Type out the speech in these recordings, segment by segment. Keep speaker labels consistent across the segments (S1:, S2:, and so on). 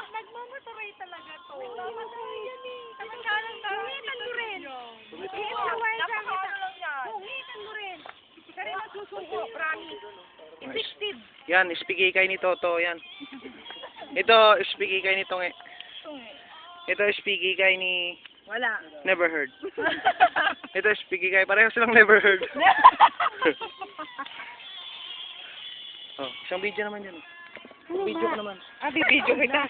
S1: Nagmamaturay talaga to. Nagmamaturay yan eh. Samantalang tungitan mo rin. Napakano lang yan. Tungitan mo rin. Ka rin ang susuko, promise. Invictive.
S2: Yan, ispigikay ni Toto, yan. Ito, ispigikay ni Tonge. Ito, ispigikay ni...
S1: Wala.
S2: Never heard. Ito, ispigikay. Pareho silang never heard. Oh, isang video naman yun. Video ko naman.
S1: Ah, bibidyo kita.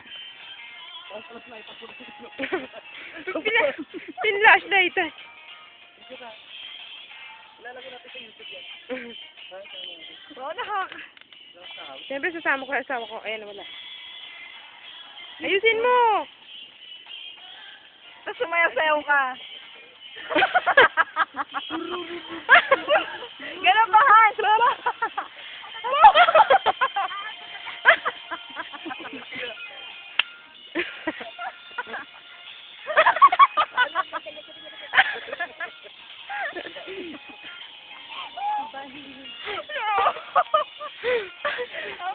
S1: Pinlashlight.
S2: Ilalagay natin sa YouTube yan.
S1: Oo, nakak. Siyempre sasama ko yung asawa ko. Ayan, wala. Ayusin mo! Tapos sumayaw-sayaw ka. Ganun ba, Hans?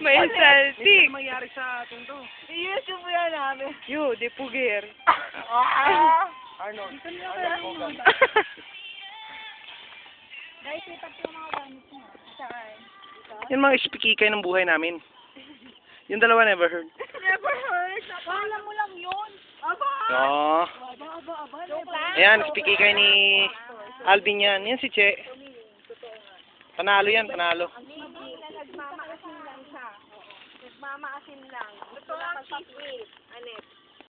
S1: May saltik.
S2: Ano mangyari sa atin to?
S1: I-YouTube mo yan namin.
S2: Yo, de Puger. Arnold.
S1: Guys, ipat yung mga gamit mo. Saan?
S2: Yung mga ispikikay ng buhay namin. Yung dalawa never heard.
S1: Never heard. Akala mo lang yun. Aba!
S2: Oo.
S1: Aba.
S2: Ayan, ispikikay ni Alvin yan. Yan si Che. Panalo yan, panalo.